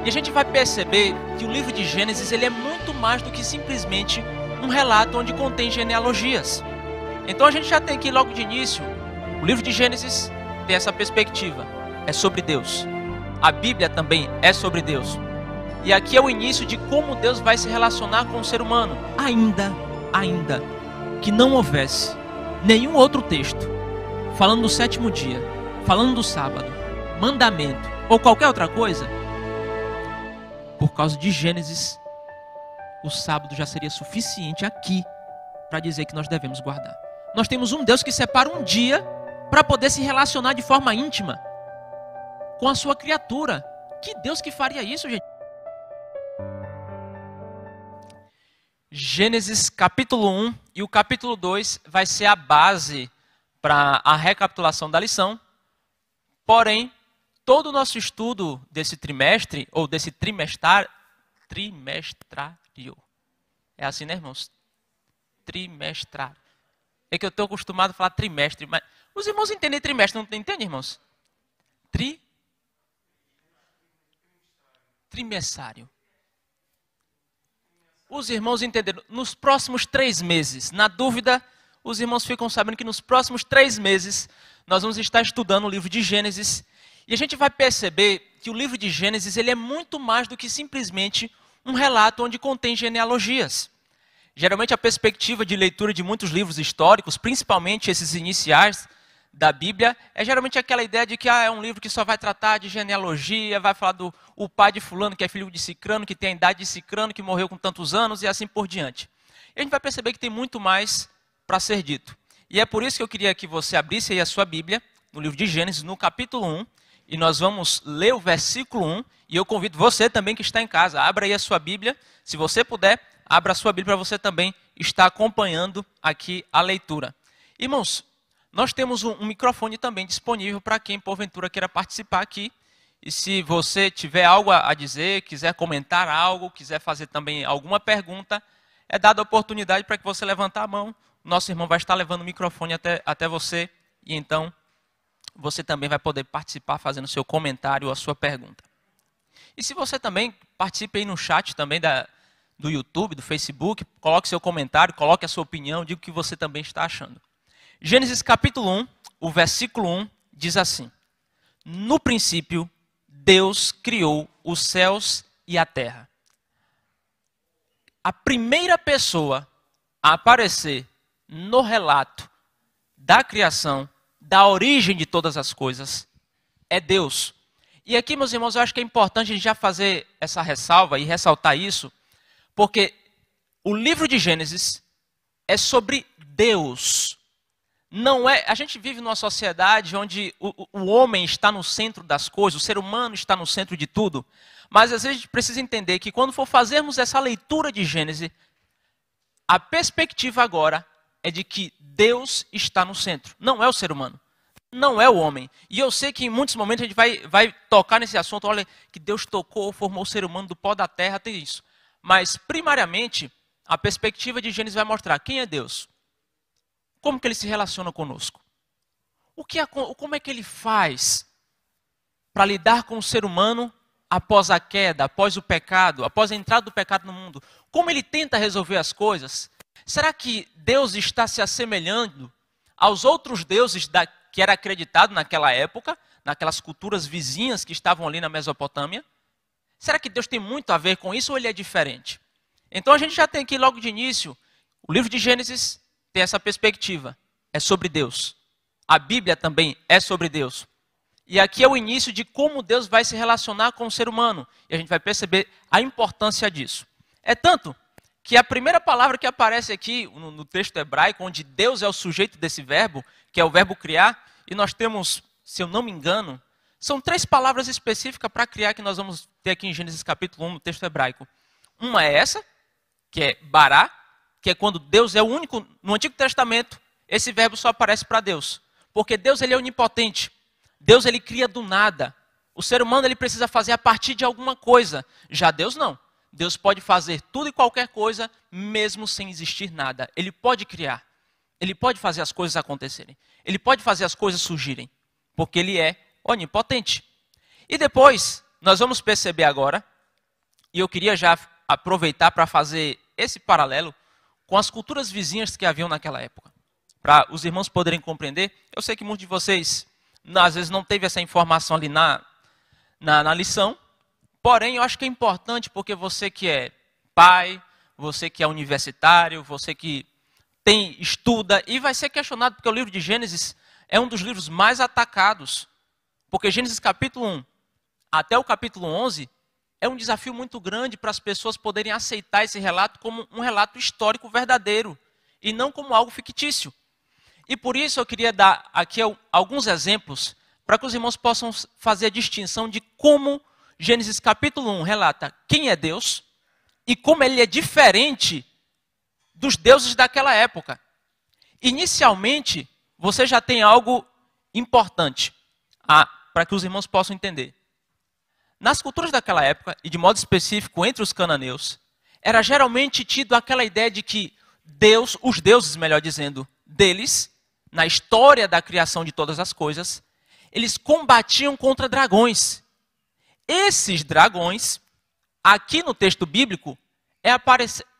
E a gente vai perceber que o livro de Gênesis ele é muito mais do que simplesmente um relato onde contém genealogias. Então a gente já tem aqui logo de início, o livro de Gênesis tem essa perspectiva, é sobre Deus. A Bíblia também é sobre Deus. E aqui é o início de como Deus vai se relacionar com o ser humano. Ainda que não houvesse nenhum outro texto falando do sétimo dia, falando do sábado, mandamento ou qualquer outra coisa, por causa de Gênesis, o sábado já seria suficiente aqui para dizer que nós devemos guardar. Nós temos um Deus que separa um dia para poder se relacionar de forma íntima com a sua criatura. Que Deus que faria isso, gente? Gênesis capítulo 1 e o capítulo 2 vai ser a base para a recapitulação da lição. Porém, todo o nosso estudo desse trimestre, ou desse trimestrário, é assim, né, irmãos? Trimestrário. É que eu estou acostumado a falar trimestre, mas os irmãos entendem trimestre, não entendem, irmãos? Trimessário. Os irmãos entenderam, nos próximos 3 meses, na dúvida, os irmãos ficam sabendo que nos próximos 3 meses, nós vamos estar estudando o livro de Gênesis, e a gente vai perceber que o livro de Gênesis ele é muito mais do que simplesmente um relato onde contém genealogias. Geralmente a perspectiva de leitura de muitos livros históricos, principalmente esses iniciais da Bíblia, é geralmente aquela ideia de que é um livro que só vai tratar de genealogia, vai falar do pai de fulano, que é filho de cicrano, que tem a idade de cicrano, que morreu com tantos anos e assim por diante. E a gente vai perceber que tem muito mais para ser dito. E é por isso que eu queria que você abrisse aí a sua Bíblia, no livro de Gênesis, no capítulo 1, e nós vamos ler o versículo 1, e eu convido você também que está em casa, abra aí a sua Bíblia, se você puder, abra a sua Bíblia para você também estar acompanhando aqui a leitura. Irmãos, nós temos um microfone também disponível para quem porventura queira participar aqui, e se você tiver algo a dizer, quiser comentar algo, quiser fazer também alguma pergunta, é dada a oportunidade para que você levantar a mão, nosso irmão vai estar levando o microfone até você, e então você também vai poder participar fazendo o seu comentário ou a sua pergunta. E se você também participe aí no chat também do YouTube, do Facebook, coloque seu comentário, coloque a sua opinião, diga o que você também está achando. Gênesis capítulo 1, o versículo 1 diz assim: no princípio, Deus criou os céus e a terra. A primeira pessoa a aparecer no relato da criação, da origem de todas as coisas, é Deus. E aqui, meus irmãos, eu acho que é importante a gente já fazer essa ressalva e ressaltar isso, porque o livro de Gênesis é sobre Deus. Não é, a gente vive numa sociedade onde o homem está no centro das coisas, o ser humano está no centro de tudo, mas às vezes a gente precisa entender que quando for fazermos essa leitura de Gênesis, a perspectiva agora é de que Deus está no centro, não é o ser humano, não é o homem. E eu sei que em muitos momentos a gente vai tocar nesse assunto, olha, que Deus tocou, formou o ser humano do pó da terra, tem isso. Mas primariamente, a perspectiva de Gênesis vai mostrar quem é Deus. Como que ele se relaciona conosco? Como é que ele faz para lidar com o ser humano após a queda, após o pecado, após a entrada do pecado no mundo? Como ele tenta resolver as coisas? Será que Deus está se assemelhando aos outros deuses que era acreditado naquela época, naquelas culturas vizinhas que estavam ali na Mesopotâmia? Será que Deus tem muito a ver com isso ou ele é diferente? Então a gente já tem aqui logo de início, o livro de Gênesis tem essa perspectiva, é sobre Deus. A Bíblia também é sobre Deus. E aqui é o início de como Deus vai se relacionar com o ser humano. E a gente vai perceber a importância disso. É tanto que a primeira palavra que aparece aqui no texto hebraico, onde Deus é o sujeito desse verbo, que é o verbo criar, e nós temos, se eu não me engano, são 3 palavras específicas para criar que nós vamos ter aqui em Gênesis capítulo 1, no texto hebraico. Uma é essa, que é bará, que é quando Deus é o único, no Antigo Testamento, esse verbo só aparece para Deus. Porque Deus ele é onipotente. Deus ele cria do nada. O ser humano ele precisa fazer a partir de alguma coisa. Já Deus não. Deus pode fazer tudo e qualquer coisa, mesmo sem existir nada. Ele pode criar. Ele pode fazer as coisas acontecerem. Ele pode fazer as coisas surgirem. Porque ele é onipotente. E depois, nós vamos perceber agora E eu queria já aproveitar para fazer esse paralelo com as culturas vizinhas que haviam naquela época. Para os irmãos poderem compreender. Eu sei que muitos de vocês, às vezes, não teve essa informação ali na lição. Porém, eu acho que é importante porque você que é pai, você que é universitário, você que estuda e vai ser questionado, porque o livro de Gênesis é um dos livros mais atacados. Porque Gênesis capítulo 1 até o capítulo 11 é um desafio muito grande para as pessoas poderem aceitar esse relato como um relato histórico verdadeiro e não como algo fictício. E por isso eu queria dar aqui alguns exemplos para que os irmãos possam fazer a distinção de como Gênesis capítulo 1 relata quem é Deus e como ele é diferente dos deuses daquela época. Inicialmente, você já tem algo importante para que os irmãos possam entender. Nas culturas daquela época, e de modo específico entre os cananeus, era geralmente tido aquela ideia de que Deus, os deuses, melhor dizendo, deles, na história da criação de todas as coisas, eles combatiam contra dragões. Esses dragões, aqui no texto bíblico,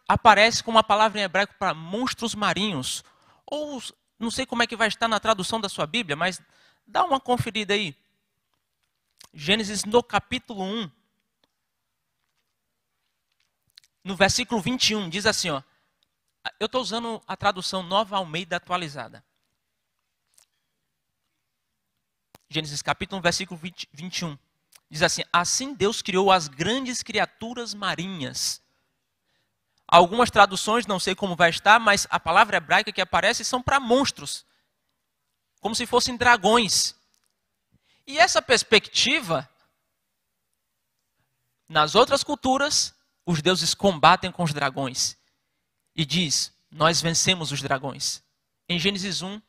aparece com uma palavra em hebraico para monstros marinhos. Ou, não sei como é que vai estar na tradução da sua Bíblia, mas dá uma conferida aí. Gênesis no capítulo 1, no versículo 21, diz assim, ó. Eu estou usando a tradução Nova Almeida atualizada. Gênesis capítulo 1, versículo 21. Diz assim, assim Deus criou as grandes criaturas marinhas. Algumas traduções, não sei como vai estar, mas a palavra hebraica que aparece são para monstros. Como se fossem dragões. E essa perspectiva, nas outras culturas, os deuses combatem com os dragões. E diz, nós vencemos os dragões. Em Gênesis 1,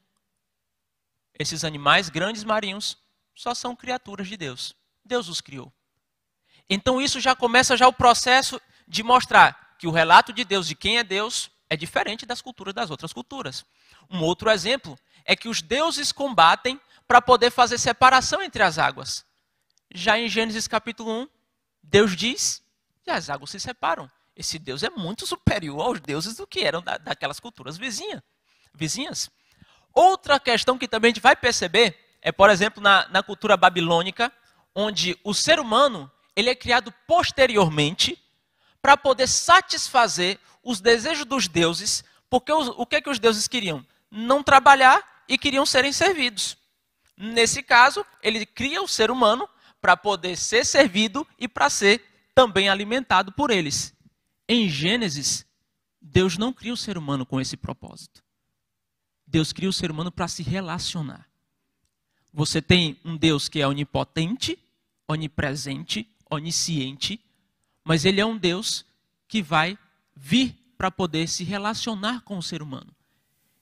esses animais grandes marinhos só são criaturas de Deus. Deus os criou. Então isso já começa o processo de mostrar que o relato de Deus, de quem é Deus, é diferente das culturas das outras culturas. Um outro exemplo é que os deuses combatem para poder fazer separação entre as águas. Já em Gênesis capítulo 1, Deus diz que as águas se separam. Esse Deus é muito superior aos deuses do que eram daquelas culturas vizinhas. Outra questão que também a gente vai perceber é, por exemplo, na cultura babilônica, onde o ser humano ele é criado posteriormente para poder satisfazer os desejos dos deuses, porque o que é que os deuses queriam? Não trabalhar e queriam serem servidos. Nesse caso, ele cria o ser humano para poder ser servido e para ser também alimentado por eles. Em Gênesis, Deus não cria o ser humano com esse propósito. Deus cria o ser humano para se relacionar. Você tem um Deus que é onipotente, onipresente, onisciente, mas ele é um Deus que vai vir para poder se relacionar com o ser humano.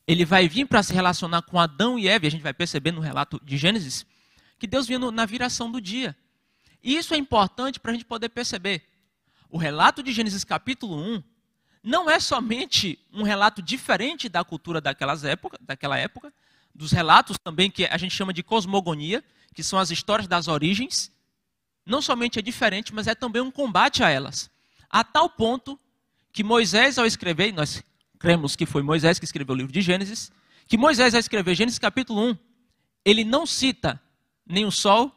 Ele vai vir para se relacionar com Adão e Eva, e a gente vai perceber no relato de Gênesis, que Deus vinha na viração do dia. E isso é importante para a gente poder perceber. O relato de Gênesis capítulo 1 não é somente um relato diferente da cultura daquela época, dos relatos também que a gente chama de cosmogonia, que são as histórias das origens. Não somente é diferente, mas é também um combate a elas. A tal ponto que Moisés, ao escrever, nós cremos que foi Moisés que escreveu o livro de Gênesis, que Moisés, ao escrever Gênesis capítulo 1, ele não cita nem o sol,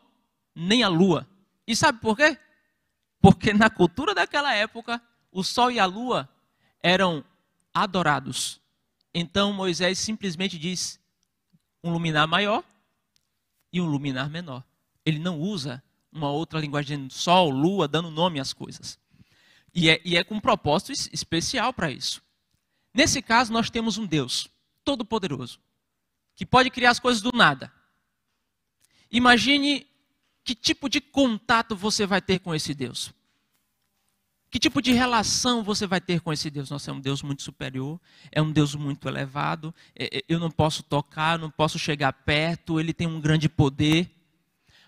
nem a lua. E sabe por quê? Porque na cultura daquela época, o sol e a lua eram adorados. Então Moisés simplesmente diz um luminar maior e um luminar menor. Ele não usa uma outra linguagem, sol, lua, dando nome às coisas. E é com um propósito especial para isso. Nesse caso, nós temos um Deus todo-poderoso, que pode criar as coisas do nada. Imagine que tipo de contato você vai ter com esse Deus. Que tipo de relação você vai ter com esse Deus? Nossa, é um Deus muito superior, é um Deus muito elevado, eu não posso tocar, não posso chegar perto, ele tem um grande poder.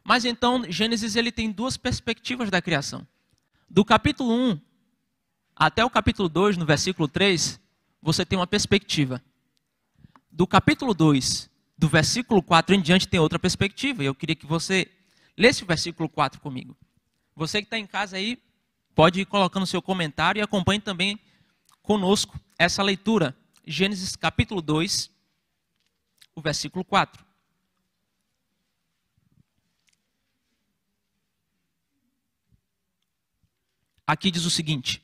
Mas então, Gênesis ele tem duas perspectivas da criação. Do capítulo 1 até o capítulo 2, no versículo 3, você tem uma perspectiva. Do capítulo 2, do versículo 4 em diante, tem outra perspectiva. E eu queria que você lesse o versículo 4 comigo. Você que está em casa aí, pode ir colocando seu comentário e acompanhe também conosco essa leitura. Gênesis capítulo 2, o versículo 4. Aqui diz o seguinte: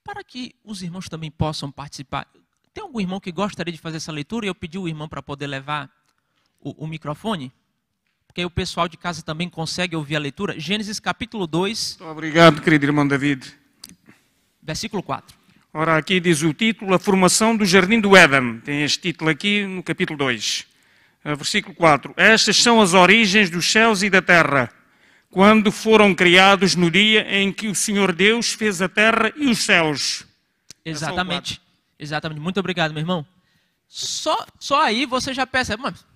para que os irmãos também possam participar. Tem algum irmão que gostaria de fazer essa leitura? E eu pedi o irmão para poder levar o microfone, porque aí o pessoal de casa também consegue ouvir a leitura. Gênesis capítulo 2. Muito obrigado, querido irmão David. Versículo 4. Ora, aqui diz o título, a formação do Jardim do Éden. Tem este título aqui no capítulo 2. Versículo 4. Estas são as origens dos céus e da terra, quando foram criados no dia em que o Senhor Deus fez a terra e os céus. Exatamente. Exatamente. Muito obrigado, meu irmão. Só aí você já percebe. Mas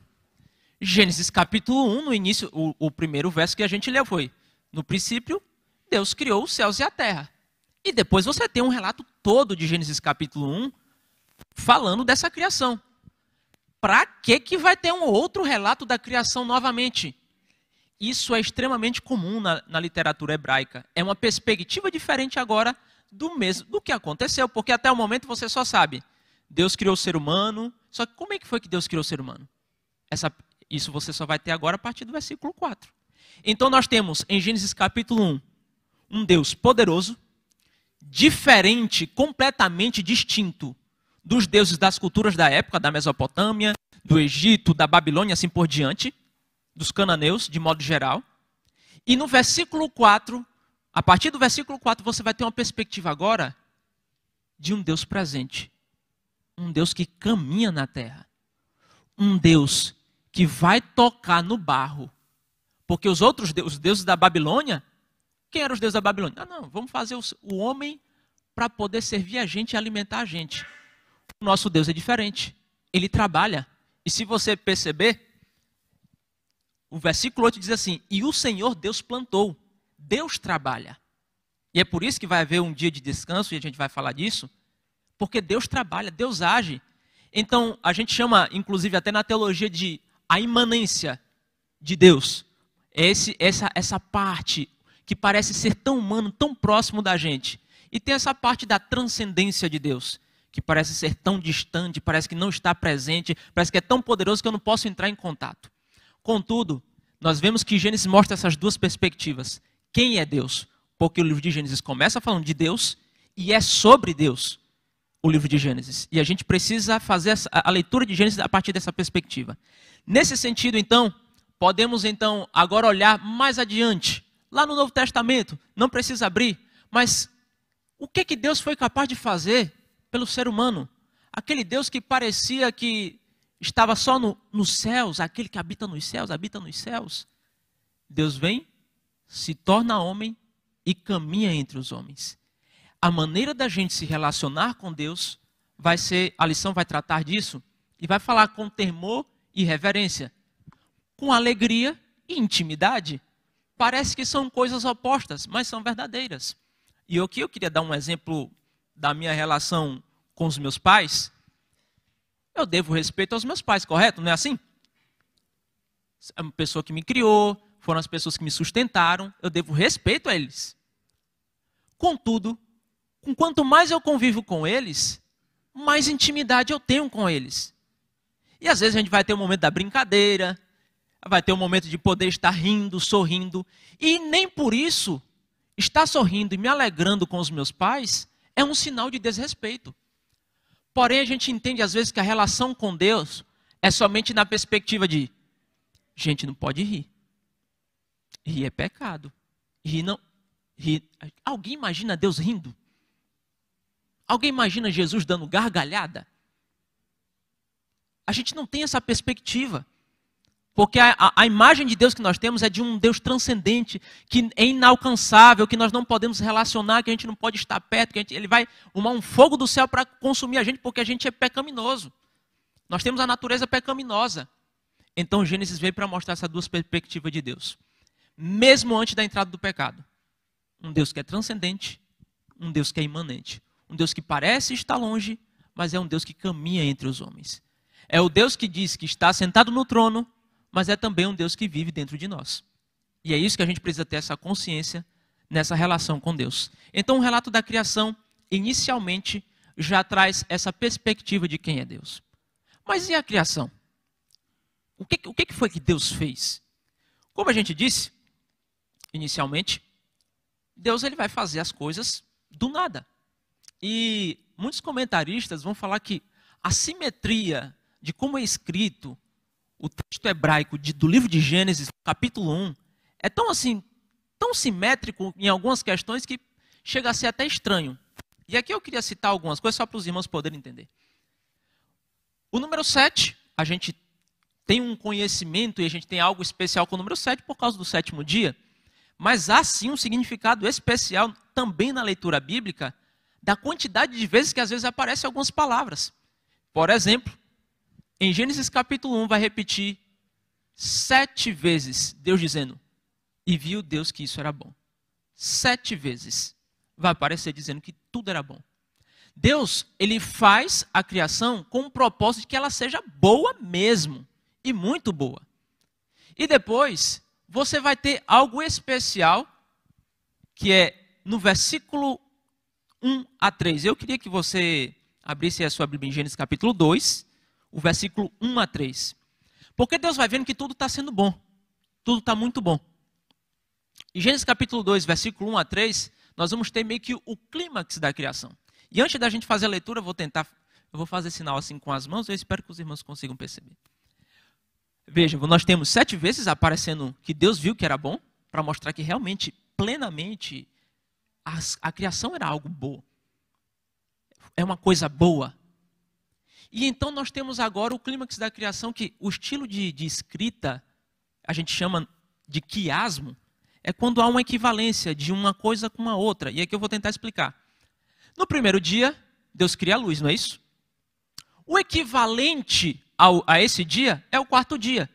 Gênesis capítulo 1, no início, o primeiro verso que a gente leu foi: no princípio, Deus criou os céus e a terra. E depois você tem um relato todo de Gênesis capítulo 1 falando dessa criação. Para que vai ter um outro relato da criação novamente? Isso é extremamente comum na literatura hebraica. É uma perspectiva diferente agora do que aconteceu, porque até o momento você só sabe, Deus criou o ser humano, só que como é que foi que Deus criou o ser humano? Isso você só vai ter agora a partir do versículo 4. Então nós temos em Gênesis capítulo 1, um Deus poderoso, diferente, completamente distinto dos deuses das culturas da época, da Mesopotâmia, do Egito, da Babilônia, assim por diante, dos cananeus, de modo geral. E no versículo 4, a partir do versículo 4, você vai ter uma perspectiva agora de um Deus presente. Um Deus que caminha na terra. Um Deus que vai tocar no barro. Porque os deuses da Babilônia, quem eram os deuses da Babilônia? Não, vamos fazer o homem para poder servir a gente e alimentar a gente. O nosso Deus é diferente. Ele trabalha. E se você perceber, o versículo 8 diz assim: e o Senhor Deus plantou. Deus trabalha. E é por isso que vai haver um dia de descanso, e a gente vai falar disso, porque Deus trabalha, Deus age. Então, a gente chama, inclusive até na teologia, de a imanência de Deus. Essa parte que parece ser tão humano, tão próximo da gente. E tem essa parte da transcendência de Deus, que parece ser tão distante, parece que não está presente, parece que é tão poderoso que eu não posso entrar em contato. Contudo, nós vemos que Gênesis mostra essas duas perspectivas. Quem é Deus? Porque o livro de Gênesis começa falando de Deus e é sobre Deus o livro de Gênesis. E a gente precisa fazer a leitura de Gênesis a partir dessa perspectiva. Nesse sentido, então, podemos então agora olhar mais adiante, lá no Novo Testamento, não precisa abrir, mas o que Deus foi capaz de fazer pelo ser humano? Aquele Deus que parecia que estava só nos céus, aquele que habita nos céus. Deus vem, se torna homem e caminha entre os homens. A maneira da gente se relacionar com Deus a lição vai tratar disso e vai falar com temor e reverência, com alegria e intimidade. Parece que são coisas opostas, mas são verdadeiras. E aqui eu queria dar um exemplo da minha relação com os meus pais. Eu devo respeito aos meus pais, correto? Não é assim? É uma pessoa que me criou, foram as pessoas que me sustentaram, eu devo respeito a eles. Contudo, quanto mais eu convivo com eles, mais intimidade eu tenho com eles. E às vezes a gente vai ter um momento da brincadeira, vai ter um momento de poder estar rindo, sorrindo, e nem por isso estar sorrindo e me alegrando com os meus pais é um sinal de desrespeito. Porém, a gente entende às vezes que a relação com Deus é somente na perspectiva de gente não pode rir. Rir é pecado. Alguém imagina Deus rindo? Alguém imagina Jesus dando gargalhada? A gente não tem essa perspectiva. Porque a imagem de Deus que nós temos é de um Deus transcendente, que é inalcançável, que nós não podemos relacionar, que a gente não pode estar perto, que ele vai arrumar um fogo do céu para consumir a gente, porque a gente é pecaminoso. Nós temos a natureza pecaminosa. Então Gênesis veio para mostrar essas duas perspectivas de Deus. Mesmo antes da entrada do pecado. Um Deus que é transcendente, um Deus que é imanente. Um Deus que parece estar longe, mas é um Deus que caminha entre os homens. É o Deus que diz que está sentado no trono, mas é também um Deus que vive dentro de nós. E é isso que a gente precisa ter essa consciência nessa relação com Deus. Então, o relato da criação, inicialmente, já traz essa perspectiva de quem é Deus. Mas e a criação? O que foi que Deus fez? Como a gente disse, inicialmente, Deus ele vai fazer as coisas do nada. E muitos comentaristas vão falar que a simetria de como é escrito o texto hebraico do livro de Gênesis, capítulo 1, é tão assim, tão simétrico em algumas questões que chega a ser até estranho. E aqui eu queria citar algumas coisas só para os irmãos poderem entender. O número 7, a gente tem um conhecimento e a gente tem algo especial com o número 7 por causa do sétimo dia, mas há sim um significado especial também na leitura bíblica da quantidade de vezes que às vezes aparecem algumas palavras. Por exemplo, em Gênesis capítulo 1 vai repetir 7 vezes Deus dizendo, e viu Deus que isso era bom. 7 vezes vai aparecer dizendo que tudo era bom. Deus, ele faz a criação com o propósito de que ela seja boa mesmo, e muito boa. E depois, você vai ter algo especial, que é no versículo 1 a 3. Eu queria que você abrisse a sua Bíblia em Gênesis capítulo 2, o versículo 1 a 3. Porque Deus vai vendo que tudo está sendo bom, tudo está muito bom. Em Gênesis capítulo 2, versículo 1 a 3, nós vamos ter meio que o clímax da criação. E antes da gente fazer a leitura, eu vou fazer sinal assim com as mãos, eu espero que os irmãos consigam perceber. Veja, nós temos 7 vezes aparecendo que Deus viu que era bom, para mostrar que realmente, plenamente, a criação era algo bom. É uma coisa boa. E então nós temos agora o clímax da criação, que o estilo de escrita, a gente chama de quiasmo, é quando há uma equivalência de uma coisa com a outra. E aqui eu vou tentar explicar. No primeiro dia, Deus cria a luz, não é isso? O equivalente a esse dia é o quarto dia.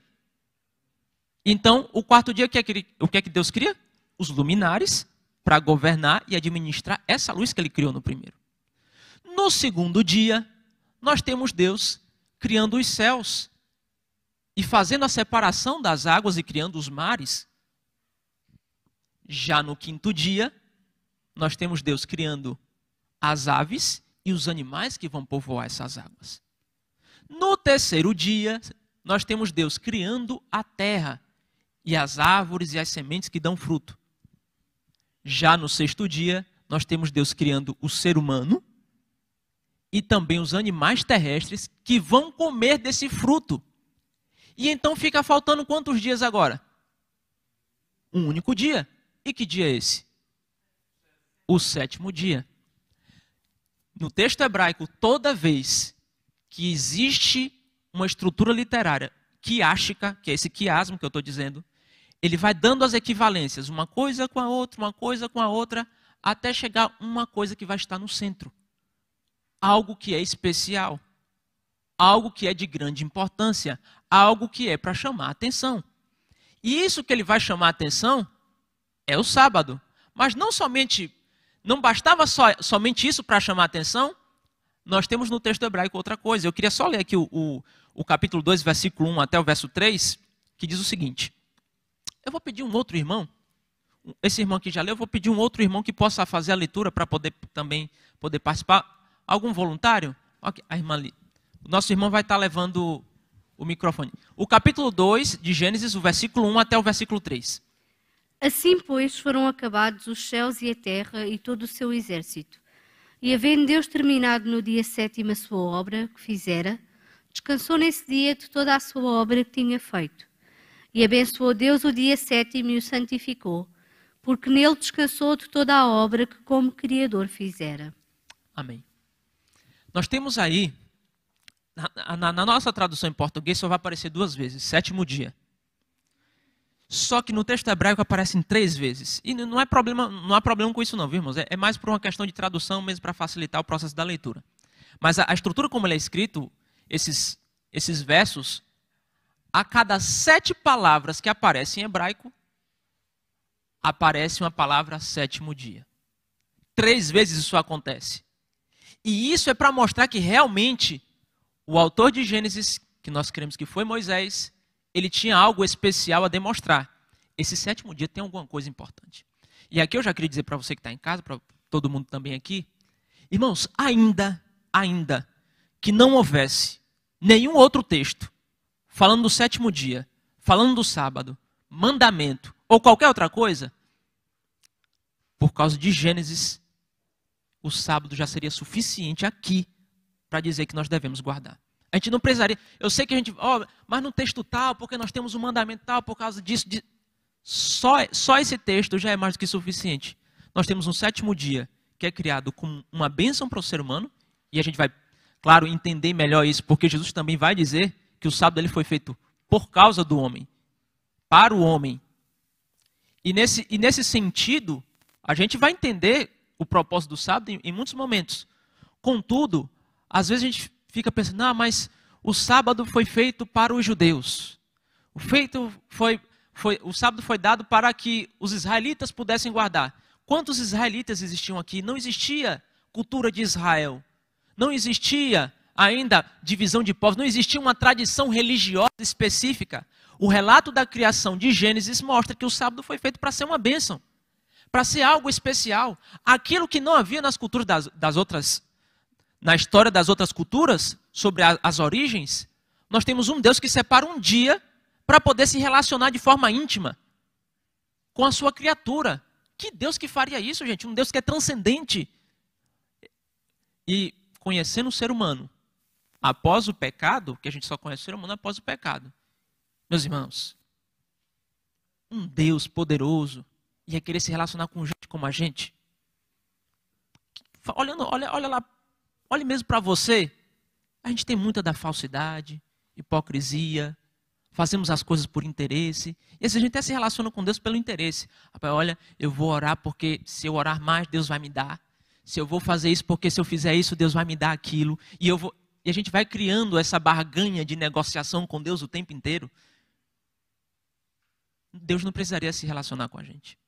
Então, o quarto dia, o que é que Deus cria? Os luminares para governar e administrar essa luz que ele criou no primeiro. No segundo dia, nós temos Deus criando os céus e fazendo a separação das águas e criando os mares. Já no quinto dia, nós temos Deus criando as aves e os animais que vão povoar essas águas. No terceiro dia, nós temos Deus criando a terra e as árvores e as sementes que dão fruto. Já no sexto dia, nós temos Deus criando o ser humano e também os animais terrestres que vão comer desse fruto. E então fica faltando quantos dias agora? Um único dia. E que dia é esse? O sétimo dia. No texto hebraico, toda vez que existe uma estrutura literária quiástica, que é esse quiasmo que eu estou dizendo, ele vai dando as equivalências, uma coisa com a outra, até chegar uma coisa que vai estar no centro. Algo que é especial, algo que é de grande importância, algo que é para chamar a atenção. E isso que ele vai chamar a atenção é o sábado. Mas não bastava somente isso para chamar a atenção, nós temos no texto hebraico outra coisa. Eu queria só ler aqui o capítulo 2, versículo 1 até o verso 3, que diz o seguinte. Eu vou pedir um outro irmão, esse irmão que já leu, eu vou pedir um outro irmão que possa fazer a leitura para também poder participar. Algum voluntário? Okay, a irmã ali. O nosso irmão vai estar levando o microfone. O capítulo 2 de Gênesis, o versículo 1 até o versículo 3. Assim, pois, foram acabados os céus e a terra e todo o seu exército. E havendo Deus terminado no dia 7º a sua obra que fizera, descansou nesse dia de toda a sua obra que tinha feito. E abençoou Deus o dia 7º e o santificou, porque nele descansou de toda a obra que como Criador fizera. Amém. Nós temos aí, na nossa tradução em português, só vai aparecer 2 vezes, sétimo dia. Só que no texto hebraico aparecem 3 vezes. E não há problema com isso não, viu, irmãos? É mais por uma questão de tradução mesmo para facilitar o processo da leitura. Mas a estrutura como ele é escrito, esses versos, a cada 7 palavras que aparecem em hebraico, aparece uma palavra sétimo dia. 3 vezes isso acontece. E isso é para mostrar que realmente o autor de Gênesis, que nós cremos que foi Moisés, ele tinha algo especial a demonstrar. esse sétimo dia tem alguma coisa importante. E aqui eu já queria dizer para você que está em casa, para todo mundo também aqui, irmãos, ainda que não houvesse nenhum outro texto falando do sétimo dia, falando do sábado, mandamento ou qualquer outra coisa, por causa de Gênesis, o sábado já seria suficiente aqui para dizer que nós devemos guardar. A gente não precisaria. Eu sei que a gente, mas no texto tal, porque nós temos um mandamento tal, por causa disso. Só esse texto já é mais do que suficiente. Nós temos um sétimo dia que é criado como uma bênção para o ser humano, e a gente vai, claro, entender melhor isso, porque Jesus também vai dizer que o sábado ele foi feito por causa do homem, para o homem. E nesse sentido, a gente vai entender o propósito do sábado em muitos momentos. Contudo, às vezes a gente fica pensando, mas o sábado foi feito para os judeus. O sábado foi dado para que os israelitas pudessem guardar. Quantos israelitas existiam aqui? Não existia cultura de Israel. Não existia ainda divisão de povos. Não existia uma tradição religiosa específica. O relato da criação de Gênesis mostra que o sábado foi feito para ser uma bênção, para ser algo especial. Aquilo que não havia nas culturas das outras, na história das outras culturas, sobre as origens, nós temos um Deus que separa um dia para poder se relacionar de forma íntima com a sua criatura. Que Deus que faria isso, gente? Um Deus que é transcendente. E conhecendo o ser humano após o pecado, que a gente só conhece o ser humano após o pecado. Meus irmãos, um Deus poderoso ia querer se relacionar com gente como a gente? Olha lá, olhe mesmo para você. A gente tem muita da falsidade, hipocrisia, fazemos as coisas por interesse. E às vezes a gente até se relaciona com Deus pelo interesse. Rapaz, olha, eu vou orar porque se eu orar mais, Deus vai me dar. Se eu vou fazer isso porque se eu fizer isso, Deus vai me dar aquilo. E a gente vai criando essa barganha de negociação com Deus o tempo inteiro. Deus não precisaria se relacionar com a gente.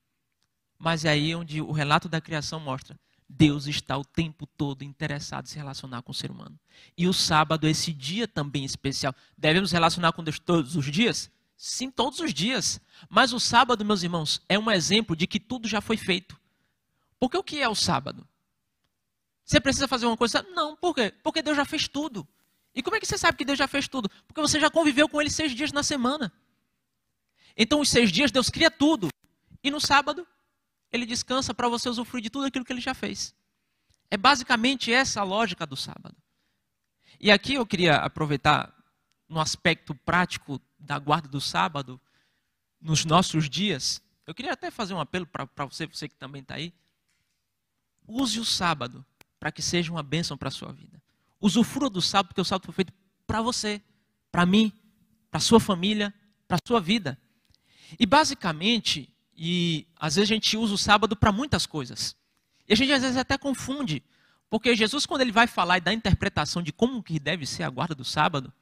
Mas é aí onde o relato da criação mostra. Deus está o tempo todo interessado em se relacionar com o ser humano. E o sábado é esse dia também especial. Devemos relacionar com Deus todos os dias? Sim, todos os dias. Mas o sábado, meus irmãos, é um exemplo de que tudo já foi feito. Porque o que é o sábado? Você precisa fazer uma coisa? Não, por quê? Porque Deus já fez tudo. E como é que você sabe que Deus já fez tudo? Porque você já conviveu com Ele 6 dias na semana. Então, os 6 dias, Deus cria tudo. E no sábado, Ele descansa para você usufruir de tudo aquilo que Ele já fez. É basicamente essa a lógica do sábado. E aqui eu queria aproveitar, no aspecto prático da guarda do sábado, nos nossos dias, eu queria até fazer um apelo para você que também está aí. Use o sábado para que seja uma bênção para a sua vida. Usufrua do sábado, porque o sábado foi feito para você, para mim, para a sua família, para a sua vida. E basicamente, às vezes a gente usa o sábado para muitas coisas. E a gente às vezes até confunde. Porque Jesus, quando ele vai falar e dar a interpretação de como que deve ser a guarda do sábado,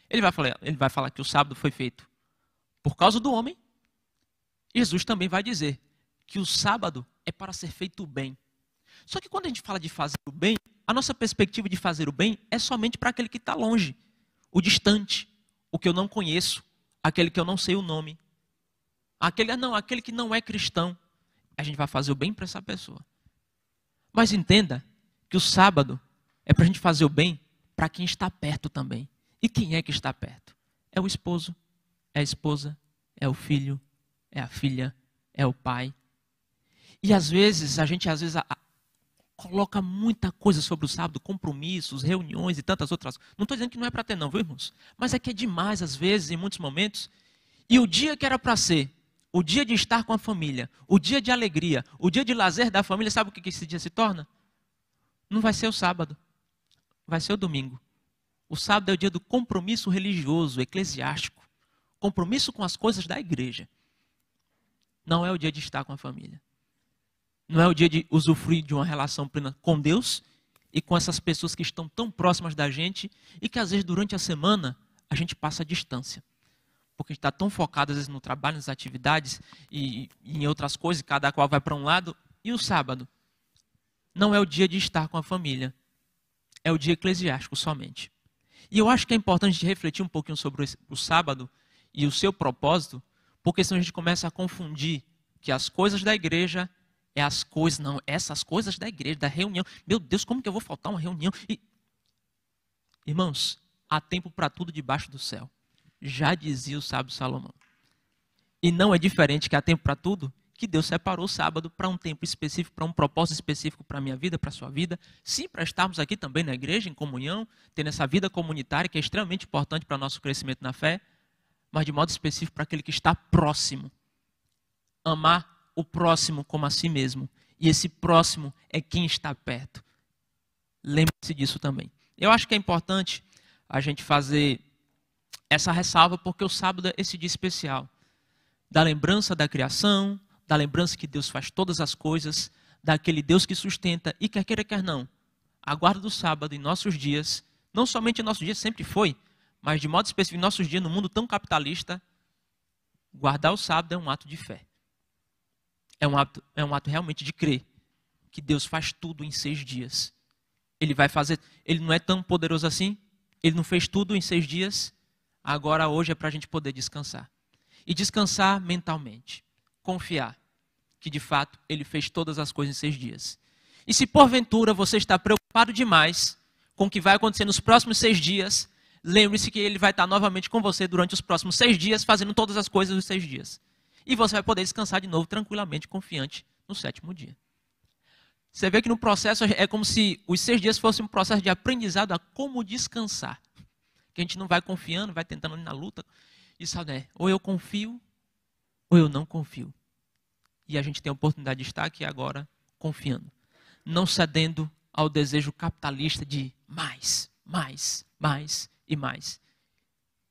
ele vai falar que o sábado foi feito por causa do homem. Jesus também vai dizer que o sábado é para ser feito o bem. Só que quando a gente fala de fazer o bem, a nossa perspectiva de fazer o bem é somente para aquele que está longe, o distante, o que eu não conheço, aquele que eu não sei o nome. Aquele que não é cristão. A gente vai fazer o bem para essa pessoa. Mas entenda que o sábado é para a gente fazer o bem para quem está perto também. E quem é que está perto? É o esposo, é a esposa, é o filho, é a filha, é o pai. E às vezes, a gente coloca muita coisa sobre o sábado, compromissos, reuniões e tantas outras coisas. Não estou dizendo que não é para ter não, viu, irmãos? Mas é que é demais às vezes, em muitos momentos. E o dia que era para ser o dia de estar com a família, o dia de alegria, o dia de lazer da família, sabe o que esse dia se torna? Não vai ser o sábado, vai ser o domingo. O sábado é o dia do compromisso religioso, eclesiástico. Compromisso com as coisas da igreja. Não é o dia de estar com a família. Não é o dia de usufruir de uma relação plena com Deus e com essas pessoas que estão tão próximas da gente e que às vezes durante a semana a gente passa a distância. Porque a gente está tão focado às vezes no trabalho, nas atividades e em outras coisas, cada qual vai para um lado. E o sábado? Não é o dia de estar com a família. É o dia eclesiástico somente. E eu acho que é importante refletir um pouquinho sobre o sábado e o seu propósito, Porque senão a gente começa a confundir que as coisas da igreja é as coisas, não, essas coisas da igreja, da reunião. Meu Deus, como que eu vou faltar uma reunião? Irmãos, há tempo para tudo debaixo do céu. Já dizia o sábio Salomão. E não é diferente que há tempo para tudo, que Deus separou o sábado para um tempo específico, para um propósito específico para a minha vida, para a sua vida. Sim, para estarmos aqui também na igreja, em comunhão, tendo essa vida comunitária que é extremamente importante para o nosso crescimento na fé, mas de modo específico para aquele que está próximo. Amar o próximo como a si mesmo. E esse próximo é quem está perto. Lembre-se disso também. Eu acho que é importante a gente fazer essa ressalva, porque o sábado é esse dia especial. Da lembrança da criação, da lembrança que Deus faz todas as coisas, daquele Deus que sustenta, e quer queira, quer não. A guarda do sábado em nossos dias, não somente em nossos dias, sempre foi, mas de modo específico em nossos dias, no mundo tão capitalista, guardar o sábado é um ato de fé. É um ato realmente de crer que Deus faz tudo em 6 dias. Ele vai fazer, ele não é tão poderoso assim, ele não fez tudo em 6 dias, agora hoje é para a gente poder descansar. E descansar mentalmente. Confiar que de fato ele fez todas as coisas em 6 dias. E se porventura você está preocupado demais com o que vai acontecer nos próximos 6 dias, lembre-se que ele vai estar novamente com você durante os próximos 6 dias, fazendo todas as coisas nos 6 dias. E você vai poder descansar de novo, tranquilamente, confiante, no 7º dia. Você vê que no processo é como se os 6 dias fossem um processo de aprendizado a como descansar. Que a gente não vai confiando, vai tentando ir na luta. E sabe, né? Ou eu confio, ou eu não confio. E a gente tem a oportunidade de estar aqui agora confiando. Não cedendo ao desejo capitalista de mais, mais, mais e mais.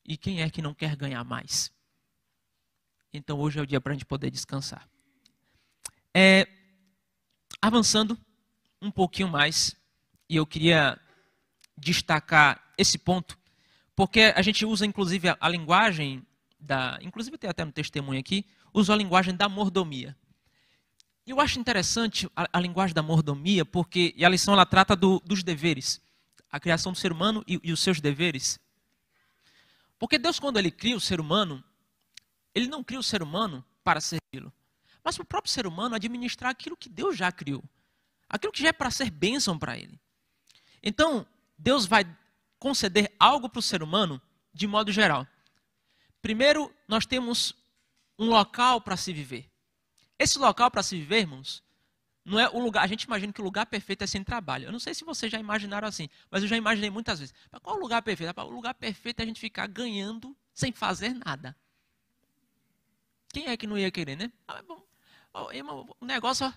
E quem é que não quer ganhar mais? Então hoje é o dia para a gente poder descansar. Avançando um pouquinho mais, e eu queria destacar esse ponto, porque a gente usa inclusive a linguagem, inclusive tem até no testemunho aqui, usa a linguagem da mordomia. E eu acho interessante a linguagem da mordomia, porque a lição ela trata dos deveres, a criação do ser humano e os seus deveres. Porque Deus, quando ele cria o ser humano, ele não cria o ser humano para servi-lo, mas para o próprio ser humano administrar aquilo que Deus já criou. Aquilo que já é para ser bênção para ele. Então, Deus vai conceder algo para o ser humano de modo geral. Primeiro, nós temos um local para se viver. Esse local para se viver, irmãos, não é o lugar. A gente imagina que o lugar perfeito é sem trabalho. Eu não sei se vocês já imaginaram assim, mas eu já imaginei muitas vezes. Mas qual é o lugar perfeito? O lugar perfeito é a gente ficar ganhando sem fazer nada. Quem é que não ia querer, né? Irmão, o negócio,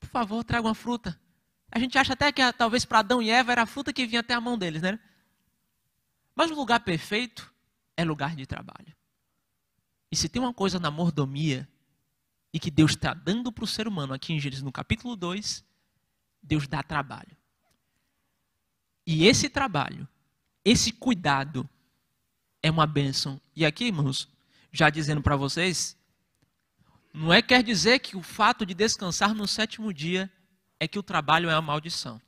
por favor, traga uma fruta. A gente acha até que talvez para Adão e Eva era a fruta que vinha até a mão deles, né? Mas o lugar perfeito é lugar de trabalho. E se tem uma coisa na mordomia, e que Deus está dando para o ser humano aqui em Gênesis no capítulo 2, Deus dá trabalho. E esse trabalho, esse cuidado, é uma bênção. E aqui, irmãos, já dizendo para vocês, não quer dizer que o fato de descansar no 7º dia é que o trabalho é uma maldição.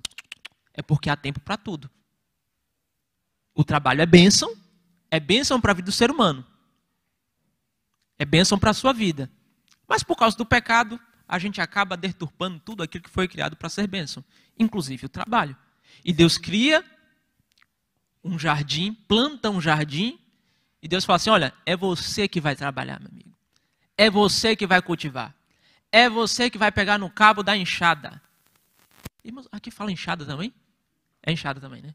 É porque há tempo para tudo. O trabalho é bênção para a vida do ser humano. É bênção para a sua vida. Mas por causa do pecado, a gente acaba deturpando tudo aquilo que foi criado para ser bênção. Inclusive o trabalho. E Deus cria um jardim, planta um jardim, e Deus fala assim, olha, é você que vai trabalhar, meu amigo. É você que vai cultivar. É você que vai pegar no cabo da enxada. Irmãos, aqui fala enxada também? É enxada também, né?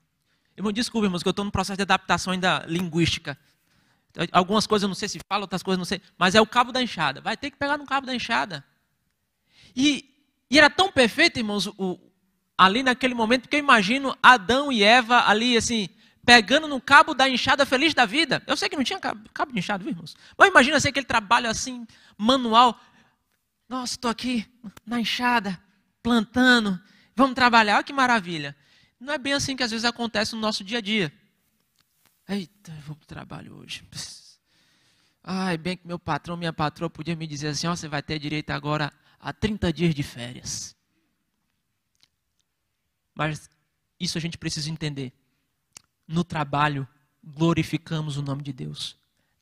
Irmão, desculpa, irmãos, que eu estou no processo de adaptação ainda linguística. Algumas coisas eu não sei se fala, outras coisas eu não sei. Mas é o cabo da enxada. Vai ter que pegar no cabo da enxada. E era tão perfeito, irmãos, ali naquele momento, que eu imagino Adão e Eva ali, assim, pegando no cabo da enxada feliz da vida. Eu sei que não tinha cabo de enxada, viu, irmãos? Mas imagina assim, aquele trabalho assim, manual. Nossa, estou aqui na enxada, plantando. Vamos trabalhar, olha que maravilha. Não é bem assim que às vezes acontece no nosso dia a dia. Eita, eu vou para o trabalho hoje. Ai, bem que meu patrão, minha patroa podia me dizer assim, você vai ter direito agora a 30 dias de férias. Mas isso a gente precisa entender. No trabalho, glorificamos o nome de Deus.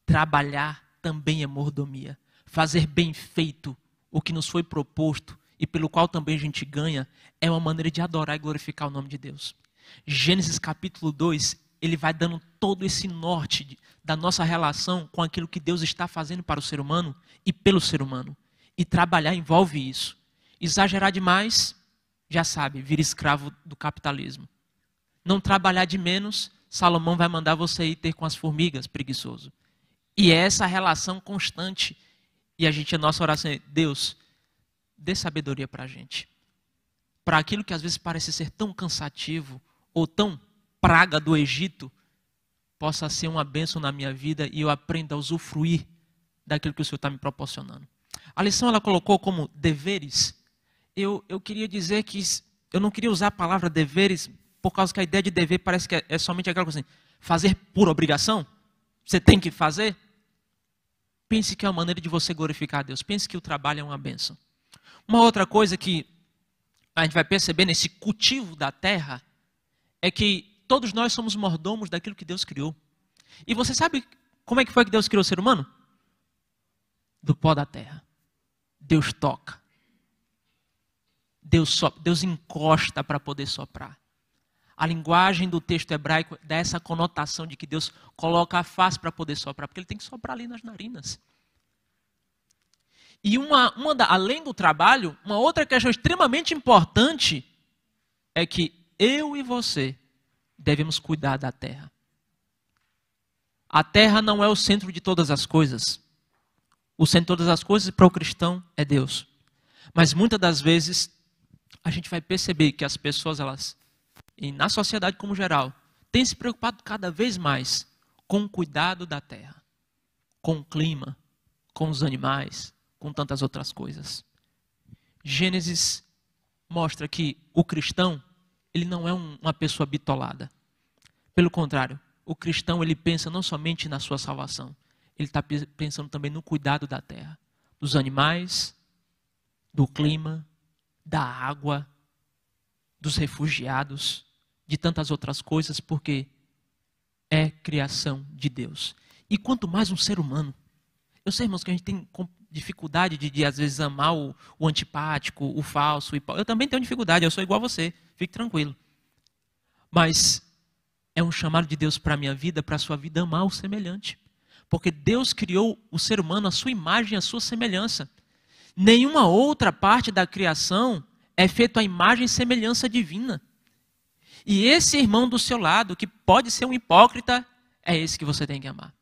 Trabalhar também é mordomia. Fazer bem feito o que nos foi proposto e pelo qual também a gente ganha é uma maneira de adorar e glorificar o nome de Deus. Gênesis capítulo 2, ele vai dando todo esse norte da nossa relação com aquilo que Deus está fazendo para o ser humano e pelo ser humano. E trabalhar envolve isso. Exagerar demais, já sabe, vira escravo do capitalismo. Não trabalhar de menos, Salomão vai mandar você ir ter com as formigas, preguiçoso. E é essa relação constante. E a nossa oração é, Deus, dê sabedoria para a gente. Para aquilo que às vezes parece ser tão cansativo ou tão praga do Egito, possa ser uma bênção na minha vida e eu aprenda a usufruir daquilo que o Senhor está me proporcionando. A lição ela colocou como deveres. Eu queria dizer que eu não queria usar a palavra deveres por causa que a ideia de dever parece que é somente aquela coisa assim, fazer por obrigação. Você tem que fazer. Pense que é uma maneira de você glorificar a Deus. Pense que o trabalho é uma bênção. Uma outra coisa que a gente vai perceber nesse cultivo da terra é que todos nós somos mordomos daquilo que Deus criou. E você sabe como é que foi que Deus criou o ser humano? Do pó da terra. Deus toca. Deus encosta para poder soprar. A linguagem do texto hebraico dá essa conotação de que Deus coloca a face para poder soprar, porque Ele tem que soprar ali nas narinas. E além do trabalho, uma outra questão extremamente importante é que eu e você devemos cuidar da terra. A terra não é o centro de todas as coisas. O centro de todas as coisas para o cristão é Deus. Mas muitas das vezes a gente vai perceber que as pessoas, e na sociedade como geral, têm se preocupado cada vez mais com o cuidado da terra, com o clima, com os animais, com tantas outras coisas. Gênesis mostra que o cristão, ele não é uma pessoa bitolada. Pelo contrário, o cristão ele pensa não somente na sua salvação, ele está pensando também no cuidado da terra, dos animais, do clima, da água, dos refugiados, de tantas outras coisas, porque é criação de Deus. E quanto mais um ser humano, eu sei, irmãos, que a gente tem dificuldade de às vezes amar o antipático, o falso. Eu também tenho dificuldade, eu sou igual a você, fique tranquilo. Mas é um chamado de Deus para a minha vida, para a sua vida, amar o semelhante. Porque Deus criou o ser humano à sua imagem e à sua semelhança. Nenhuma outra parte da criação é feita à imagem e semelhança divina. E esse irmão do seu lado, que pode ser um hipócrita, é esse que você tem que amar.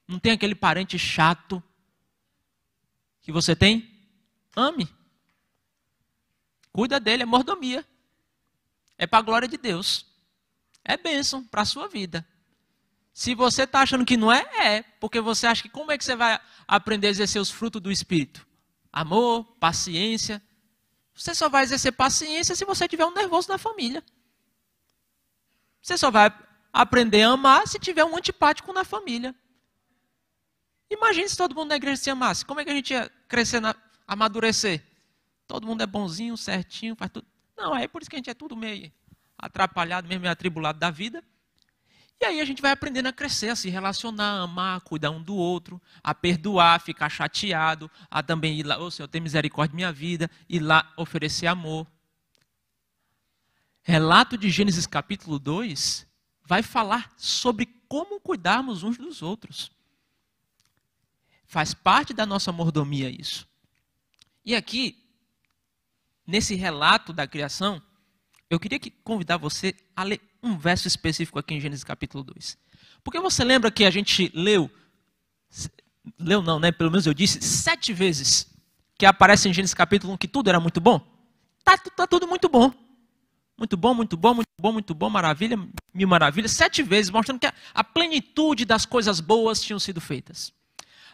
Não tem aquele parente chato que você tem? Ame. Cuida dele, é mordomia. É para a glória de Deus. É bênção para a sua vida. Se você está achando que não é, porque você acha que como é que você vai aprender a exercer os frutos do Espírito? Amor, paciência. Você só vai exercer paciência se você tiver um nervoso na família. Você só vai aprender a amar se tiver um antipático na família. Imagine se todo mundo na igreja se amasse. Como é que a gente ia crescer, amadurecer? Todo mundo é bonzinho, certinho, faz tudo. Não, é por isso que a gente é tudo meio atrapalhado, meio atribulado da vida. E aí a gente vai aprendendo a crescer, a se relacionar, a amar, a cuidar um do outro, a perdoar, a ficar chateado, a também ir lá, ô Senhor, tem misericórdia de minha vida, ir lá oferecer amor. Relato de Gênesis capítulo 2 vai falar sobre como cuidarmos uns dos outros. Faz parte da nossa mordomia isso. E aqui, nesse relato da criação, eu queria convidar você a ler um verso específico aqui em Gênesis capítulo 2. Porque você lembra que a gente leu não, né? Pelo menos eu disse 7 vezes que aparece em Gênesis capítulo 1 que tudo era muito bom? Tá tudo muito bom. Muito bom, muito bom, muito bom, muito bom, maravilha, mil maravilhas. 7 vezes, mostrando que a plenitude das coisas boas tinham sido feitas.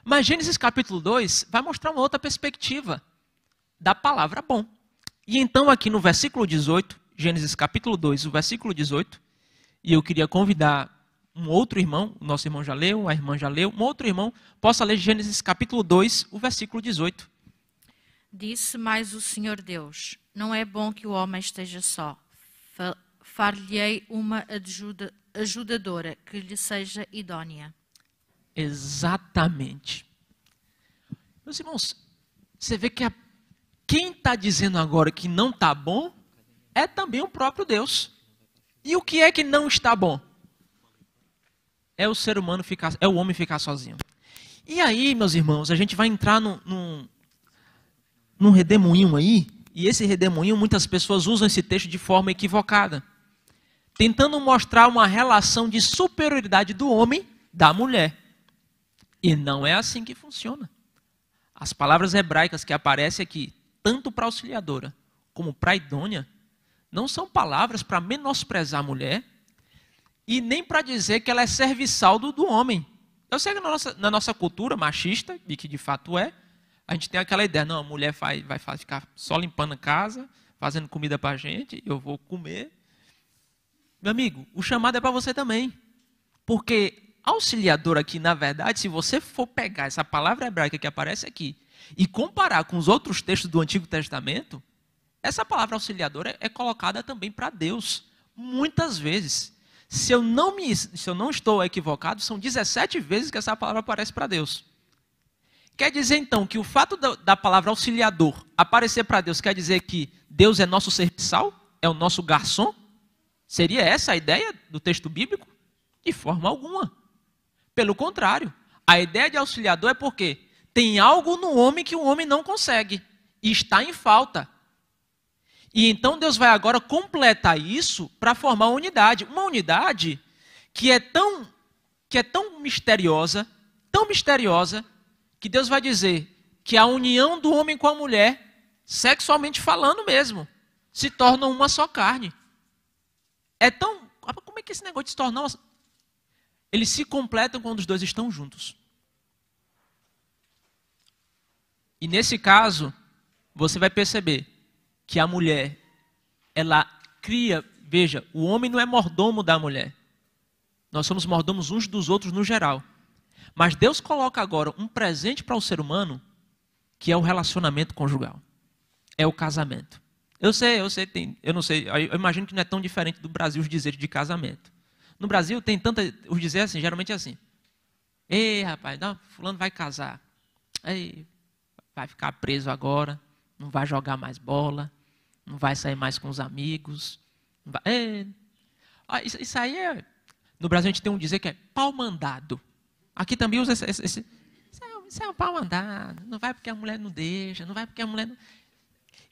Mas Gênesis capítulo 2 vai mostrar uma outra perspectiva da palavra bom. E então aqui no versículo 18, Gênesis capítulo 2, o versículo 18, e eu queria convidar um outro irmão, o nosso irmão já leu, a irmã já leu, um outro irmão possa ler Gênesis capítulo 2, o versículo 18. Disse mais o Senhor Deus, não é bom que o homem esteja só. Far-lhe-ei uma ajudadora que lhe seja idônea. Exatamente. Meus irmãos, você vê que quem está dizendo agora que não está bom é também o próprio Deus. E o que é que não está bom? É o ser humano ficar, é o homem ficar sozinho. E aí, meus irmãos, a gente vai entrar num redemoinho aí, e esse redemoinho, muitas pessoas usam esse texto de forma equivocada, tentando mostrar uma relação de superioridade do homem da mulher. E não é assim que funciona. As palavras hebraicas que aparecem aqui, tanto para auxiliadora como para idônea, não são palavras para menosprezar a mulher e nem para dizer que ela é serviçal do homem. Eu sei que na nossa cultura machista, e que de fato é, a gente tem aquela ideia, não, a mulher vai ficar só limpando a casa, fazendo comida para a gente, eu vou comer. Meu amigo, o chamado é para você também. Porque auxiliador aqui, na verdade, se você for pegar essa palavra hebraica que aparece aqui e comparar com os outros textos do Antigo Testamento, essa palavra auxiliadora é colocada também para Deus. Muitas vezes. Se eu não estou equivocado, são 17 vezes que essa palavra aparece para Deus. Quer dizer, então, que o fato da palavra auxiliador aparecer para Deus quer dizer que Deus é nosso serviçal? É o nosso garçom? Seria essa a ideia do texto bíblico? De forma alguma. Pelo contrário, a ideia de auxiliador é porque tem algo no homem que o homem não consegue e está em falta. E então Deus vai agora completar isso para formar uma unidade. Uma unidade que é tão misteriosa, que Deus vai dizer que a união do homem com a mulher, sexualmente falando mesmo, se torna uma só carne. Como é que esse negócio de se tornar uma... Eles se completam quando os dois estão juntos. E nesse caso, você vai perceber que a mulher, ela cria... Veja, o homem não é mordomo da mulher. Nós somos mordomos uns dos outros no geral. Mas Deus coloca agora um presente para o ser humano, que é o relacionamento conjugal. É o casamento. Eu não sei, eu imagino que não é tão diferente do Brasil os dizeres de casamento. No Brasil tem os dizeres assim, geralmente é assim. Ei, rapaz, não, fulano vai casar. Ei, vai ficar preso agora, não vai jogar mais bola, não vai sair mais com os amigos. Isso aí é... No Brasil a gente tem um dizer que é pau mandado. Aqui também usa esse... Isso é um pau mandado, não vai porque a mulher não deixa, não vai porque a mulher não...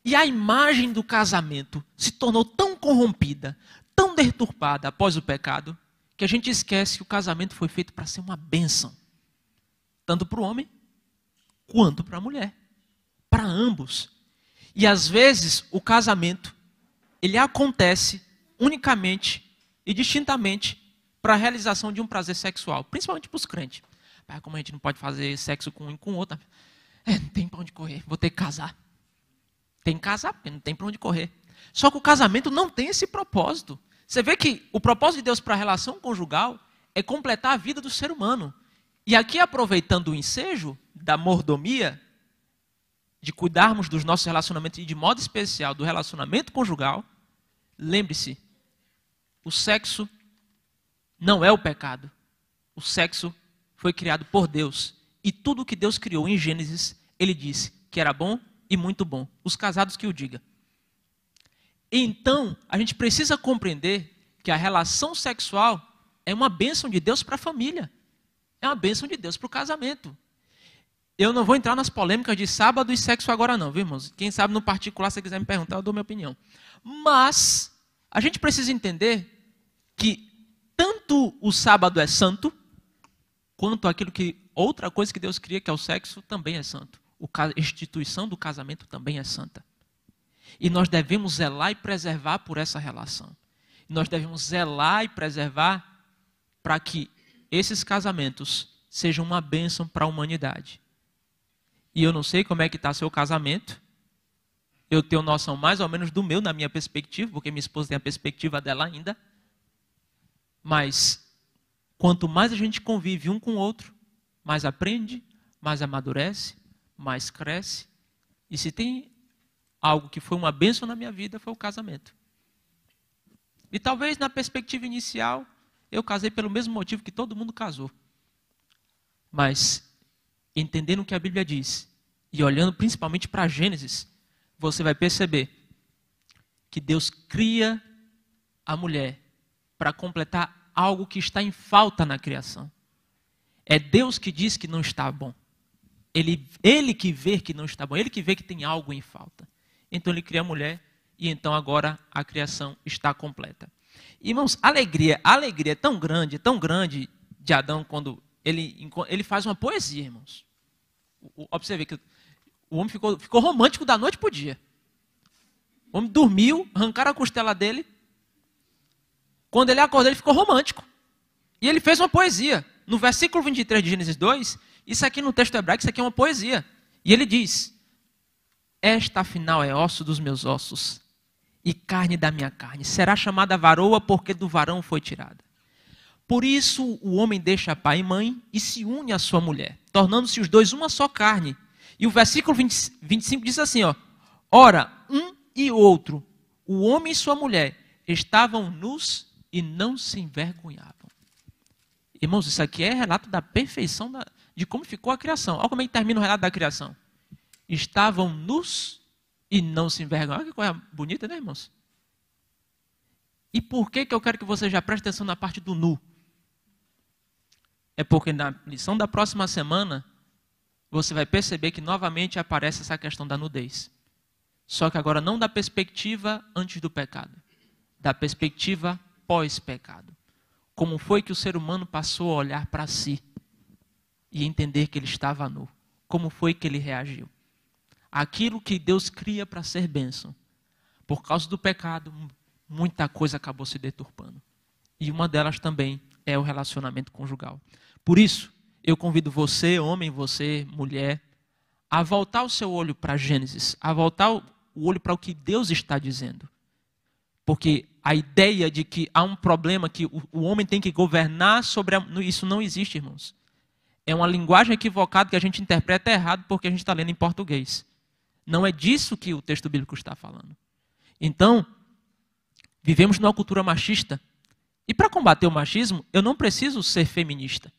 E a imagem do casamento se tornou tão corrompida, tão deturpada após o pecado, que a gente esquece que o casamento foi feito para ser uma bênção. Tanto para o homem, quanto para a mulher. Para ambos. E às vezes o casamento, ele acontece unicamente e distintamente para a realização de um prazer sexual. Principalmente para os crentes. Como a gente não pode fazer sexo com um e com o outro, não tem para onde correr, vou ter que casar. Tem que casar, porque não tem para onde correr. Só que o casamento não tem esse propósito. Você vê que o propósito de Deus para a relação conjugal é completar a vida do ser humano. E aqui, aproveitando o ensejo da mordomia, de cuidarmos dos nossos relacionamentos e de modo especial do relacionamento conjugal, lembre-se, o sexo não é o pecado. O sexo foi criado por Deus. E tudo que Deus criou em Gênesis, ele disse que era bom e muito bom. Os casados que o digam. Então, a gente precisa compreender que a relação sexual é uma bênção de Deus para a família. É uma bênção de Deus para o casamento. Eu não vou entrar nas polêmicas de sábado e sexo agora não, viu, irmãos? Quem sabe no particular, se você quiser me perguntar, eu dou minha opinião. Mas a gente precisa entender que tanto o sábado é santo, quanto aquilo que outra coisa que Deus cria, que é o sexo, também é santo. A instituição do casamento também é santa. E nós devemos zelar e preservar por essa relação. Nós devemos zelar e preservar para que esses casamentos sejam uma bênção para a humanidade. E eu não sei como é que está seu casamento. Eu tenho noção mais ou menos do meu, na minha perspectiva, porque minha esposa tem a perspectiva dela ainda. Mas, quanto mais a gente convive um com o outro, mais aprende, mais amadurece, mais cresce. E se tem algo que foi uma bênção na minha vida, foi o casamento. E talvez na perspectiva inicial, eu casei pelo mesmo motivo que todo mundo casou. Mas, entendendo o que a Bíblia diz, e olhando principalmente para Gênesis, você vai perceber que Deus cria a mulher para completar algo que está em falta na criação. É Deus que diz que não está bom. Ele que vê que não está bom, ele que vê que tem algo em falta. Então ele cria a mulher e então agora a criação está completa. Irmãos, a alegria é tão grande de Adão quando ele faz uma poesia, irmãos. Observe que o homem ficou romântico da noite para o dia. O homem dormiu, arrancaram a costela dele. Quando ele acordou, ele ficou romântico. E ele fez uma poesia. No versículo 23 de Gênesis 2, isso aqui no texto hebraico, isso aqui é uma poesia. E ele diz: esta afinal é osso dos meus ossos e carne da minha carne. Será chamada varoa porque do varão foi tirada. Por isso o homem deixa pai e mãe e se une à sua mulher, tornando-se os dois uma só carne. E o versículo 25 diz assim, ó: ora, um e outro, o homem e sua mulher, estavam nus e não se envergonhavam. Irmãos, isso aqui é relato da perfeição de como ficou a criação. Olha como é que termina o relato da criação. Estavam nus e não se envergonhavam. Olha que coisa bonita, né, irmãos? E por que eu quero que você já preste atenção na parte do nu? É porque na lição da próxima semana, você vai perceber que novamente aparece essa questão da nudez. Só que agora não da perspectiva antes do pecado, da perspectiva pós-pecado. Como foi que o ser humano passou a olhar para si e entender que ele estava nu? Como foi que ele reagiu? Aquilo que Deus cria para ser bênção, por causa do pecado, muita coisa acabou se deturpando. E uma delas também é o relacionamento conjugal. Por isso, eu convido você, homem, você, mulher, a voltar o seu olho para Gênesis, a voltar o olho para o que Deus está dizendo. Porque a ideia de que há um problema, que o homem tem que governar sobre isso não existe, irmãos. É uma linguagem equivocada que a gente interpreta errado porque a gente está lendo em português. Não é disso que o texto bíblico está falando. Então, vivemos numa cultura machista. E para combater o machismo, eu não preciso ser feminista.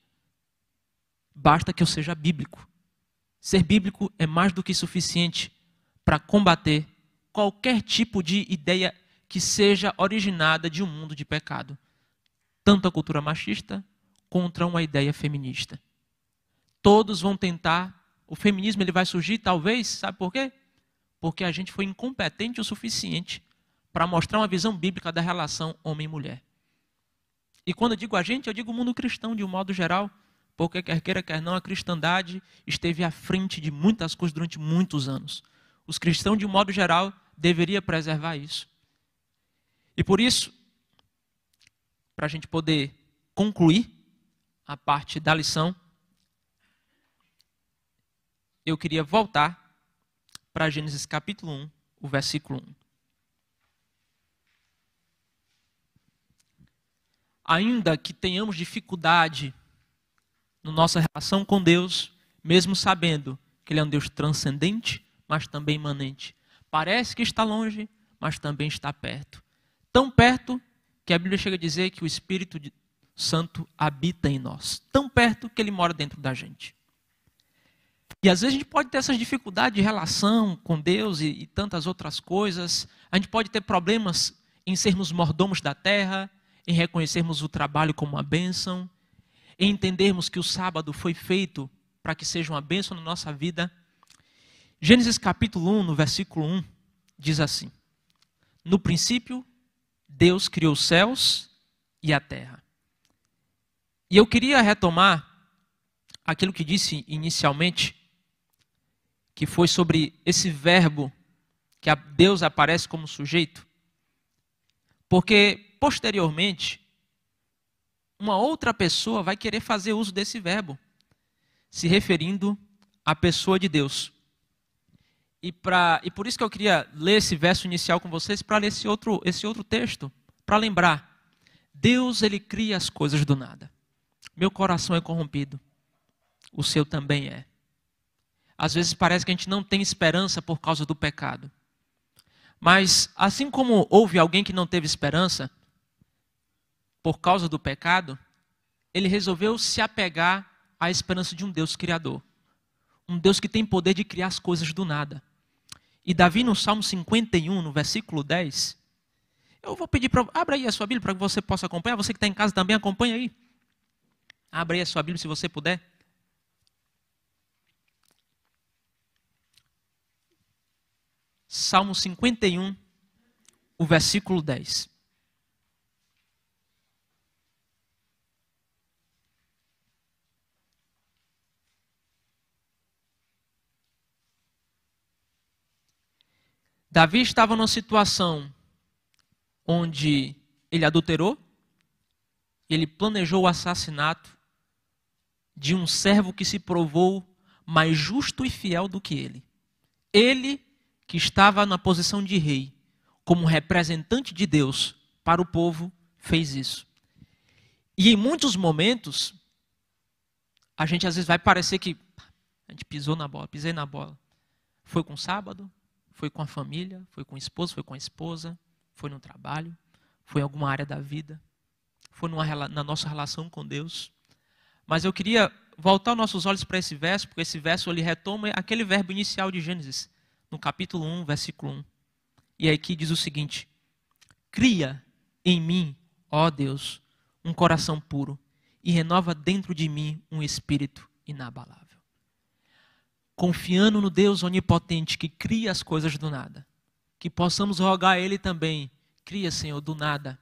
Basta que eu seja bíblico. Ser bíblico é mais do que suficiente para combater qualquer tipo de ideia que seja originada de um mundo de pecado. Tanto a cultura machista contra uma ideia feminista. Todos vão tentar, o feminismo ele vai surgir talvez, sabe por quê? Porque a gente foi incompetente o suficiente para mostrar uma visão bíblica da relação homem e mulher. E quando eu digo a gente, eu digo o mundo cristão de um modo geral, porque quer queira, quer não, a cristandade esteve à frente de muitas coisas durante muitos anos. Os cristãos, de um modo geral, deveriam preservar isso. E por isso, para a gente poder concluir a parte da lição, eu queria voltar para Gênesis capítulo 1, o versículo 1. Ainda que tenhamos dificuldade na nossa relação com Deus, mesmo sabendo que Ele é um Deus transcendente, mas também imanente. Parece que está longe, mas também está perto. Tão perto que a Bíblia chega a dizer que o Espírito Santo habita em nós. Tão perto que Ele mora dentro da gente. E às vezes a gente pode ter essas dificuldades de relação com Deus e tantas outras coisas. A gente pode ter problemas em sermos mordomos da terra, em reconhecermos o trabalho como uma bênção, em entendermos que o sábado foi feito para que seja uma bênção na nossa vida. Gênesis capítulo 1, no versículo 1, diz assim: no princípio, Deus criou os céus e a terra. E eu queria retomar aquilo que disse inicialmente, que foi sobre esse verbo que Deus aparece como sujeito, porque posteriormente uma outra pessoa vai querer fazer uso desse verbo, se referindo à pessoa de Deus. E por isso que eu queria ler esse verso inicial com vocês, para ler esse outro texto, para lembrar, Deus ele cria as coisas do nada. Meu coração é corrompido, o seu também é. Às vezes parece que a gente não tem esperança por causa do pecado. Mas assim como houve alguém que não teve esperança por causa do pecado, ele resolveu se apegar à esperança de um Deus criador. Um Deus que tem poder de criar as coisas do nada. E Davi, no Salmo 51, no versículo 10, eu vou pedir para... Abra aí a sua Bíblia para que você possa acompanhar. Você que está em casa também, acompanha aí. Abra aí a sua Bíblia se você puder. Salmo 51, o versículo 10. Davi estava numa situação onde ele adulterou, ele planejou o assassinato de um servo que se provou mais justo e fiel do que ele. Ele, que estava na posição de rei, como representante de Deus para o povo, fez isso. E em muitos momentos, a gente às vezes vai parecer que a gente pisou na bola, pisei na bola. Foi com sábado, foi com a família, foi com o esposo, foi com a esposa, foi no trabalho, foi em alguma área da vida, foi na nossa relação com Deus. Mas eu queria voltar nossos olhos para esse verso, porque esse verso ele retoma aquele verbo inicial de Gênesis, no capítulo 1, versículo 1. E aqui diz o seguinte: cria em mim, ó Deus, um coração puro e renova dentro de mim um espírito inabalável. Confiando no Deus onipotente que cria as coisas do nada, que possamos rogar a Ele também: cria, Senhor, do nada.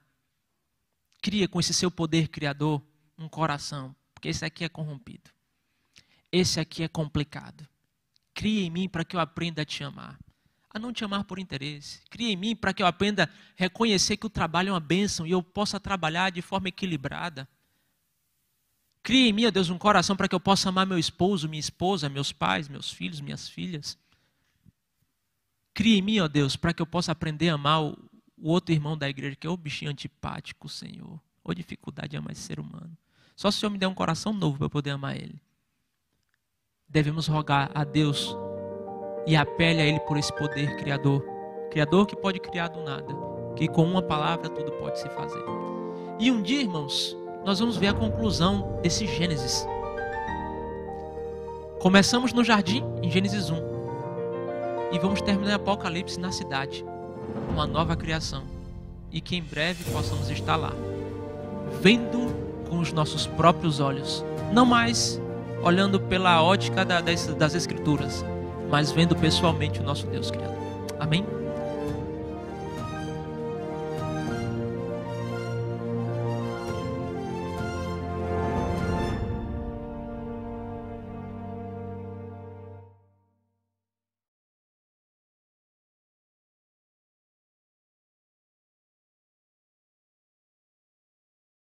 Cria com esse seu poder criador um coração, porque esse aqui é corrompido. Esse aqui é complicado. Cria em mim para que eu aprenda a te amar. A não te amar por interesse. Cria em mim para que eu aprenda a reconhecer que o trabalho é uma bênção e eu possa trabalhar de forma equilibrada. Cria em mim, ó Deus, um coração para que eu possa amar meu esposo, minha esposa, meus pais, meus filhos, minhas filhas. Cria em mim, ó Deus, para que eu possa aprender a amar o outro irmão da igreja, que é o bichinho antipático, Senhor. Ou dificuldade de amar esse ser humano. Só se o Senhor me der um coração novo para eu poder amar ele. Devemos rogar a Deus e apele a Ele por esse poder criador. Criador que pode criar do nada. Que com uma palavra tudo pode se fazer. E um dia, irmãos, nós vamos ver a conclusão desse Gênesis. Começamos no jardim, em Gênesis 1. E vamos terminar em Apocalipse na cidade. Uma nova criação. E que em breve possamos estar lá. Vendo com os nossos próprios olhos. Não mais olhando pela ótica das Escrituras, mas vendo pessoalmente o nosso Deus Criador. Amém?